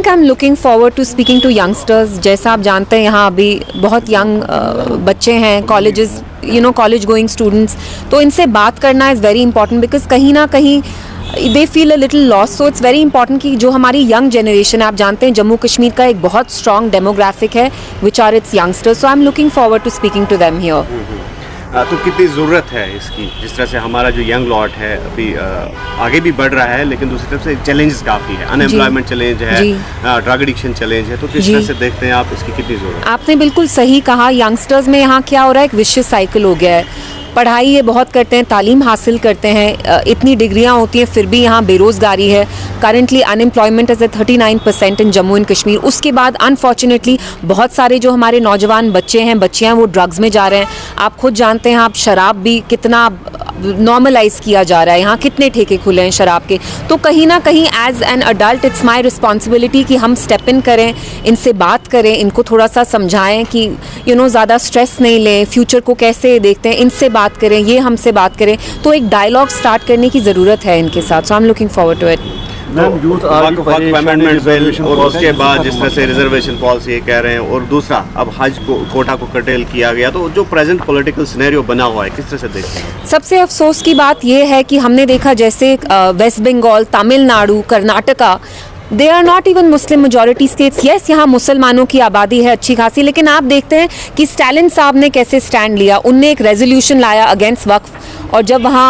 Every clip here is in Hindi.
Think I am looking forward to speaking to youngsters. जैसा आप जानते हैं यहाँ अभी बहुत यंग बच्चे हैं, कॉलेजेस, कॉलेज गोइंग स्टूडेंट्स, तो इनसे बात करना इज़ वेरी इंपॉर्टेंट बिकॉज कहीं ना कहीं they feel a little loss. So it's very important कि जो हमारी यंग जनरेशन है, आप जानते हैं जम्मू कश्मीर का एक बहुत स्ट्रॉन्ग डेमोग्राफिक है which are its youngsters. So I am looking forward to speaking to them here. तो कितनी ज़रूरत है इसकी, जिस तरह से हमारा जो यंग लॉट है अभी आगे भी बढ़ रहा है, लेकिन दूसरी तरफ से चैलेंजेस काफ़ी है, अनएम्प्लॉयमेंट चैलेंज है, ड्रग एडिक्शन चैलेंज है, तो किस तरह से देखते हैं आप इसकी कितनी ज़रूरत? आपने बिल्कुल सही कहा. यंगस्टर्स में यहाँ क्या हो रहा है, एक विशियस साइकिल हो गया है. पढ़ाई ये बहुत करते हैं, तालीम हासिल करते हैं, इतनी डिग्रियां होती हैं, फिर भी यहाँ बेरोज़गारी है. Currently unemployment is at 39% in Jammu and Kashmir. उसके बाद अनफॉर्चुनेटली बहुत सारे जो हमारे नौजवान बच्चे हैं, बच्चियाँ, वो ड्रग्स में जा रहे हैं. आप खुद जानते हैं, आप शराब भी कितना नॉर्मलाइज किया जा रहा है, यहाँ कितने ठेके खुले हैं शराब के. तो कहीं ना कहीं as an adult it's my responsibility कि हम स्टेप इन करें, इनसे बात करें, इनको थोड़ा सा समझाएं कि ज़्यादा स्ट्रेस नहीं लें, फ्यूचर को कैसे देखते हैं, इनसे बात करें, ये हमसे बात करें. तो एक डायलॉग स्टार्ट करने की ज़रूरत है इनके साथ. So I am looking forward to it. Amendment bill और उसके बाद जिस तरह से रिजर्वेशन पॉलिसी कह रहे हैं, और दूसरा अब हज कोटा को कर्टेल किया गया, तो जो प्रेजेंट पॉलिटिकल सिनेरियो बना हुआ है किस तरह से देखते हैं? सबसे अफसोस की बात यह है कि हमने देखा जैसे West Bengal, Tamil Nadu, Karnataka, they are not even Muslim majority states. Yes, यहाँ मुसलमानों की आबादी है अच्छी खासी, लेकिन आप देखते हैं कि स्टालिन साहब ने कैसे स्टैंड लिया. उनने एक रेजोल्यूशन लाया अगेंस्ट वक्फ, और जब वहाँ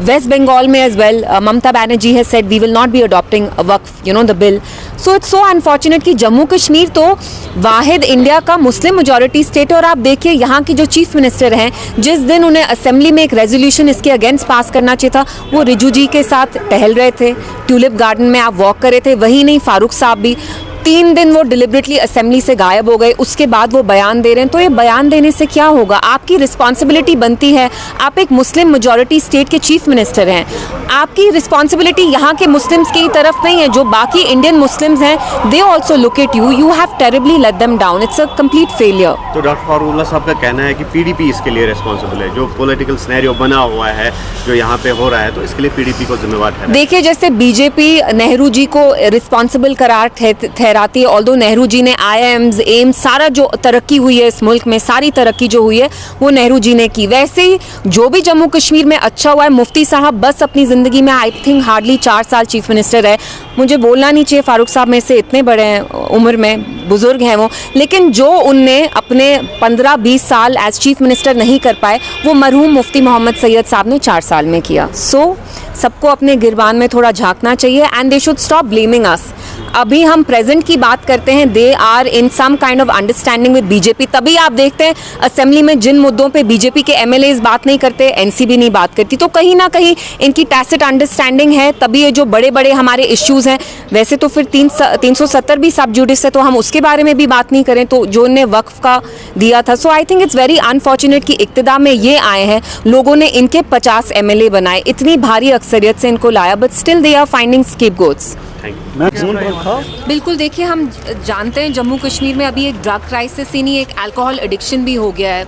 वेस्ट बंगाल में as well Mamata Banerjee has said we will not be adopting Waqf the bill. So it's so unfortunate कि जम्मू कश्मीर तो वाहिद इंडिया का मुस्लिम मेजॉरिटी स्टेट है. और आप देखिए यहाँ के जो चीफ मिनिस्टर हैं, जिस दिन उन्हें असेंबली में एक रेजोल्यूशन इसके अगेंस्ट पास करना चाहिए था, वो रिजू जी के साथ टहल रहे थे, ट्यूलिप गार्डन में आप वॉक कर रहे थे. वही नहीं, फारूक साहब भी 3 दिन वो डिलिबरेटली असेंबली से गायब हो गए. उसके बाद वो बयान दे रहे हैं. तो ये बयान देने से क्या होगा? आपकी रिस्पॉन्सिबिलिटी बनती है, आप एक मुस्लिम मेजॉरिटी स्टेट के चीफ मिनिस्टर हैं, आपकी रिस्पॉन्सिबिलिटी यहाँ के मुस्लिम्स की तरफ नहीं है. जो बाकी इंडियन मुस्लिम्स हैं, they also look at you, you have terribly let them down. It's a complete failure. तो डॉक्टर फारूक साहब का कहना है कि पीडीपी इसके लिए रिस्पॉन्सिबल है, जो पॉलिटिकल सिनेरियो बना हुआ है, जो यहाँ पे हो रहा है, तो इसके लिए पीडीपी को जिम्मेवार है. देखिए, जैसे बीजेपी नेहरू जी को रिस्पॉन्सिबल करार ठहराती है, ऑल्दो नेहरू जी ने IIMs, एम्स, सारा जो तरक्की हुई है इस मुल्क में, सारी तरक्की जो हुई है वो नेहरू जी ने की. वैसे ही जो भी जम्मू कश्मीर में अच्छा हुआ है, मुफ्ती साहब बस अपनी ज़िंदगी में आई थिंक हार्डली 4 साल चीफ मिनिस्टर है. मुझे बोलना नहीं चाहिए, फारूक साहब में से इतने बड़े हैं, उम्र में बुज़ुर्ग हैं वो, लेकिन जो उनने अपने 15-20 साल एज चीफ मिनिस्टर नहीं कर पाए, वो मरहूम मुफ्ती मोहम्मद सैयद साहब ने 4 साल में किया. सो सबको अपने गिरबान में थोड़ा झांकना चाहिए and they should stop blaming us. अभी हम प्रेजेंट की बात करते हैं, they are in some kind of understanding with BJP. तभी आप देखते हैं असेंबली में जिन मुद्दों पे बीजेपी के MLAs बात नहीं करते, NCB नहीं बात करती, तो कहीं ना कहीं इनकी टैसिट अंडरस्टैंडिंग है. तभी ये जो बड़े बड़े हमारे इश्यूज हैं, वैसे तो फिर 370 भी सब जुडिस है, तो हम उसके बारे में भी बात नहीं करें, तो जो उन्हें वक्फ का दिया था. So I think it's very unfortunate कि इक्तिदार में ये आए हैं, लोगों ने इनके 50 MLA बनाए, इतनी भारी अक्सरियत से इनको लाया, but still they are finding scapegoats. बिल्कुल. देखिए, हम जानते हैं जम्मू कश्मीर में अभी एक ड्रग क्राइसिस ही नहीं, एक अल्कोहल एडिक्शन भी हो गया है.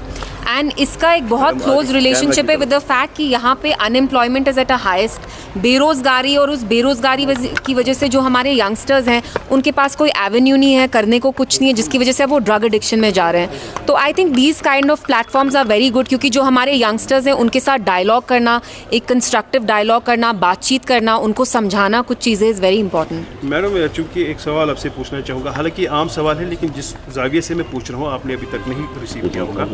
एंड इसका एक बहुत क्लोज रिलेशनशिप है विद द फैक्ट कि यहाँ पे unemployment is at a highest, बेरोज़गारी, और उस बेरोज़गारी की वजह से जो हमारे यंगस्टर्स हैं, उनके पास कोई एवेन्यू नहीं है, करने को कुछ नहीं है, जिसकी वजह से वो ड्रग एडिक्शन में जा रहे हैं. तो I think these kind of platforms are very good, क्योंकि जो हमारे यंगस्टर्स हैं उनके साथ डायलॉग करना, एक कंस्ट्रक्टिव डायलॉग करना, बातचीत करना, उनको समझाना कुछ चीज़ें इज़ वेरी इंपॉर्टेंट. मैडम, चूँकि एक सवाल आपसे पूछना चाहूँगा, हालांकि आम सवाल है, लेकिन जिस जाविये से मैं पूछ रहा हूँ आपने अभी तक नहीं रिसीव किया होगा.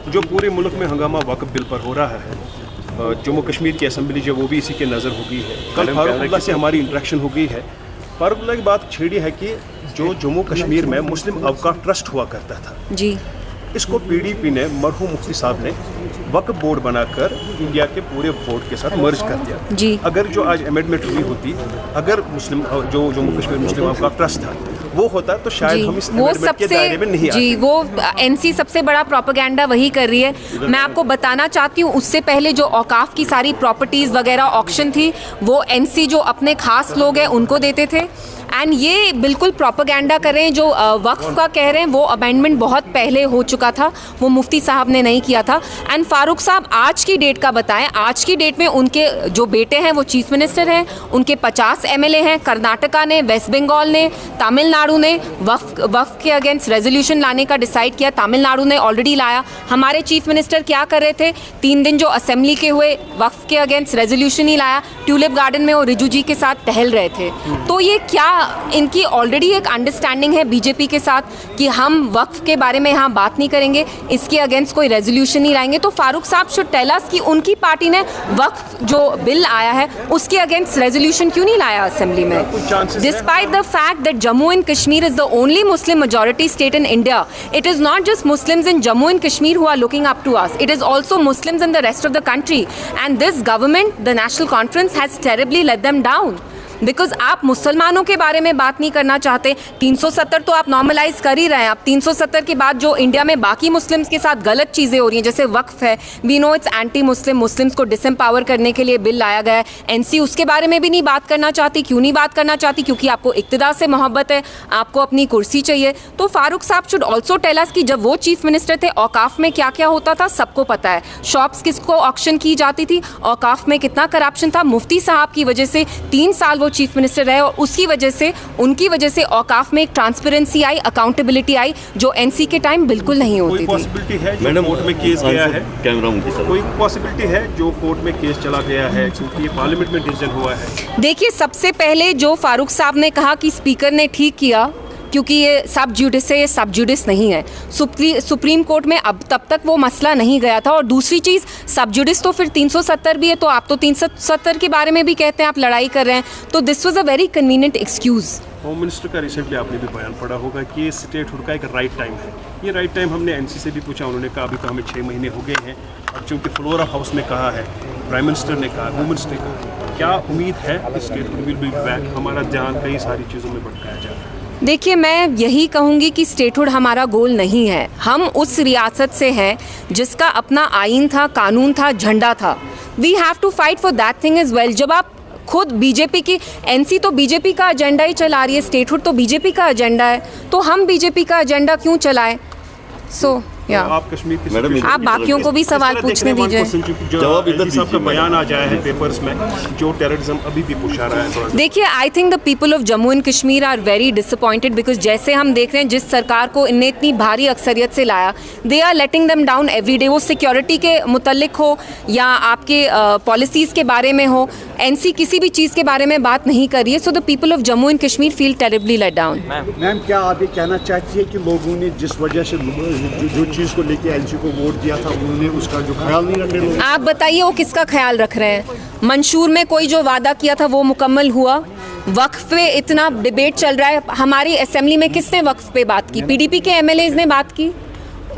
जो पूरे मुल्क में हंगामा वक्फ बिल पर हो रहा है, जम्मू कश्मीर की असेंबली जो वो भी इसी के नज़र हो गई है. कल फारूक से हमारी इंटरेक्शन हो गई है. फारूक की बात छेड़ी है कि जो जम्मू कश्मीर में मुस्लिम अवकाफ ट्रस्ट हुआ करता था जी, इसको पीडीपी ने, मरहूम मुफ्ती साहब ने वक्फ बोर्ड बनाकर इंडिया के पूरे बोर्ड के साथ मर्ज कर दिया जी. अगर जो आज अमेंडमेंट हुई होती, अगर मुस्लिम जो जम्मू कश्मीर मुस्लिम अवकाफ ट्रस्ट था वो होता, तो शायद हम इस अमेंडमेंट के दायरे में नहीं आते. जी, वो NC सबसे बड़ा प्रोपेगेंडा वही कर रही है. मैं आपको बताना चाहती हूँ, उससे पहले जो औकाफ की सारी प्रॉपर्टीज़ वगैरह ऑक्शन थी, वो NC जो अपने खास लोग हैं उनको देते थे. एंड ये बिल्कुल प्रोपेगेंडा कर रहे हैं। जो वक्फ का कह रहे हैं वो अमेंडमेंट बहुत पहले हो चुका था, वो मुफ्ती साहब ने नहीं किया था। एंड फारूक साहब आज की डेट का बताएं, आज की डेट में उनके जो बेटे हैं वो चीफ मिनिस्टर हैं, उनके 50 MLA हैं, कर्नाटका ने, वेस्ट बंगाल ने, तमिलनाडु ने वक्फ के अगेंस्ट रेजोल्यूशन लाने का डिसाइड किया। तमिलनाडु ने ऑलरेडी लाया। हमारे चीफ मिनिस्टर क्या कर रहे थे, 3 दिन जो असेंबली के हुए वक्फ के अगेंस्ट रेजोल्यूशन ही लाया, ट्यूलिप गार्डन में वो रिजू जी के साथ टहल रहे थे। तो ये क्या इनकी ऑलरेडी एक अंडरस्टैंडिंग है बीजेपी के साथ कि हम वक्फ के बारे में यहाँ बात नहीं करेंगे, इसके अगेंस्ट कोई रेजोल्यूशन नहीं लाएंगे। तो फारूक साहब शुड टेल अस कि उनकी पार्टी ने वक्फ जो बिल आया है उसके अगेंस्ट रेजोल्यूशन क्यों नहीं लाया असेंबली में, despite the fact that Jammu and Kashmir is the only Muslim majority state in India. It is not just Muslims in Jammu and Kashmir who are looking up to us. It is also Muslims in the rest of the country. And this government, the National Conference, has terribly let them down. Because आप मुसलमानों के बारे में बात नहीं करना चाहते। 370 तो आप नॉर्मलाइज कर ही रहे हैं। आप 370 के बाद जो इंडिया में बाकी मुस्लिम्स के साथ गलत चीज़ें हो रही हैं, जैसे वक्फ है, we know it's anti Muslim, Muslims को डिसएम्पावर करने के लिए बिल लाया गया है। एनसी उसके बारे में भी नहीं बात करना चाहती। क्यों नहीं बात करना चाहती? क्योंकि आपको इक्तिदार से मोहब्बत है, आपको अपनी कुर्सी चाहिए। तो फारूक साहब शुड ऑल्सो टेल अस कि जब वो चीफ मिनिस्टर थे औकाफ में क्या क्या होता था, सबको पता है। शॉप्स किसको ऑक्शन की जाती थी, औकाफ में कितना करप्शन था। मुफ्ती साहब की वजह से 3 साल वो चीफ मिनिस्टर रहे और उसकी वजह से, उनकी वजह से औकाफ में एक ट्रांसपेरेंसी आई, अकाउंटेबिलिटी आई, जो एनसी के टाइम बिल्कुल नहीं होती थी। कोई पॉसिबिलिटी है जो कोर्ट में केस गया है, कोई पॉसिबिलिटी है जो कोर्ट में केस चला गया है क्योंकि ये पार्लियामेंट में डिसीजन हुआ है? देखिए, सबसे पहले जो फारूक साहब ने कहा कि स्पीकर ने ठीक किया क्योंकि ये सब जुडिस है, ये सब जुडिस नहीं है। सुप्रीम कोर्ट में अब तब तक वो मसला नहीं गया था। और दूसरी चीज़, सब जुडिस तो फिर 370 भी है, तो आप तो 370 के बारे में भी कहते हैं आप लड़ाई कर रहे हैं। तो this was a very convenient excuse. Home minister का रिसेंटली आपने भी बयान पढ़ा होगा कि ये स्टेटहुड का एक राइट टाइम है। ये राइट टाइम हमने एनसी से भी पूछा, उन्होंने कहा अभी तो हमें 6 महीने हो गए हैं। और चूँकि फ्लोरा हाउस ने कहा है, प्राइम मिनिस्टर ने कहा, होम मिनिस्टर ने कहा, क्या उम्मीद है कि स्टेटहुड विल बी बैक? हमारा ध्यान कई सारी चीज़ों में भटकाया जा रहा है। देखिए, मैं यही कहूँगी कि स्टेटहुड हमारा गोल नहीं है। हम उस रियासत से हैं जिसका अपना आइन था, कानून था, झंडा था। We have to fight for that thing as well. जब आप खुद बीजेपी की, एनसी तो बीजेपी का एजेंडा ही चला रही है, स्टेटहुड तो बीजेपी का एजेंडा है, तो हम बीजेपी का एजेंडा क्यों चलाएं? सो या आप कश्मीर की आप बाकियों को भी सवाल पूछने दीजिए। जवाब साहब का बयान आ जाए है पेपर्स में, जो टेररिज्म अभी भी पुश आ रहा है थोड़ा सा। देखिए, I think the people of Jammu and Kashmir are very disappointed because जैसे हम देख रहे हैं जिस सरकार को इनने इतनी भारी अक्सरियत से लाया, they are letting them down every day. वो सिक्योरिटी के मुतल्लिक हो या आपके पॉलिसीज़ के बारे में हो, एनसी किसी भी चीज़ के बारे में बात नहीं कर रही है। So the people of Jammu and Kashmir feel terribly let down. Ma'am, क्या आप ये कहना चाहती है कि लोगों ने जिस वजह से जो चीज़ को लेके एनसी को वोट दिया था, उन्होंने उसका जो ख्याल नहीं रख रहे? आप बताइए वो किसका ख्याल रख रहे हैं? मंशूर में कोई जो वादा किया था वो मुकम्मल हुआ? वक्फ पे इतना डिबेट चल रहा है, हमारी असेंबली में किसने वक्फ पे बात की? पीडीपी के एमएलएज ने बात की।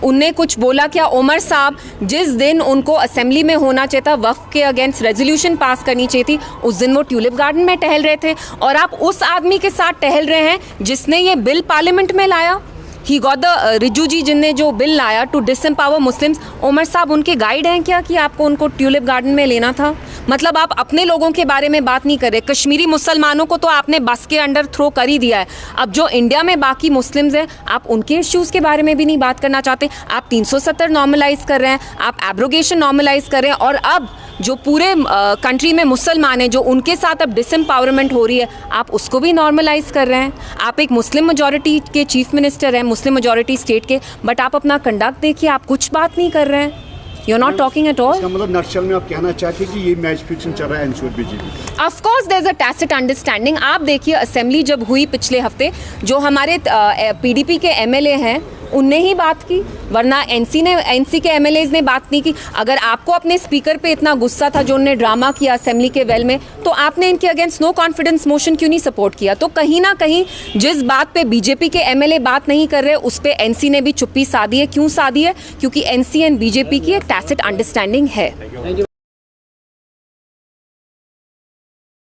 उनने कुछ बोला क्या? उमर साहब जिस दिन उनको असेंबली में होना चाहिए था, वक्फ के अगेंस्ट रेजोल्यूशन पास करनी चाहिए थी, उस दिन वो ट्यूलिप गार्डन में टहल रहे थे। और आप उस आदमी के साथ टहल रहे हैं जिसने ये बिल पार्लियामेंट में लाया। ही गॉट द रिजू जी जिनने जो बिल लाया टू डिसएम्पावर मुस्लिम्स। उमर साहब उनके गाइड हैं क्या कि आपको उनको ट्यूलिप गार्डन में लेना था? मतलब आप अपने लोगों के बारे में बात नहीं कर रहे। कश्मीरी मुसलमानों को तो आपने बस के अंडर थ्रो कर ही दिया है। अब जो इंडिया में बाकी मुस्लिम्स हैं, आप उनके इश्यूज़ के बारे में भी नहीं बात करना चाहते। आप 370 नॉर्मलाइज कर रहे हैं, आप एब्रोगेशन नॉर्मलाइज कर रहे हैं, और अब जो पूरे कंट्री में मुसलमान हैं, जो उनके साथ अब डिसएम्पावरमेंट हो रही है, आप उसको भी नॉर्मलाइज कर रहे हैं। आप एक मुस्लिम मेजॉरिटी के चीफ मिनिस्टर हैं, मुस्लिम मेजॉरिटी स्टेट के, बट आप अपना कंडक्ट देखिए, आप कुछ बात नहीं कर रहे हैं। You are not talking at all. इसका मतलब नक्शल में आप कहना चाहते हैं कि ये मैच फिक्सिंग चल रहा है एनसी और BJP? Of course there is a tacit understanding. आप देखिए, असेंबली जब हुई पिछले हफ्ते, जो हमारे पीडीपी के एमएलए हैं उनने ही बात की, वरना एनसी के एमएलएज ने बात नहीं की। अगर आपको अपने स्पीकर पे इतना गुस्सा था जो उन्होंने ड्रामा किया असेंबली के वेल में, तो आपने इनके अगेंस्ट नो कॉन्फिडेंस मोशन क्यों नहीं सपोर्ट किया? तो कहीं ना कहीं जिस बात पे बीजेपी के एमएलए बात नहीं कर रहे, उस पे एनसी ने भी चुप्पी साधी है। क्यों साधी है? क्योंकि एनसी एंड बीजेपी की एक टैसिट अंडरस्टैंडिंग है।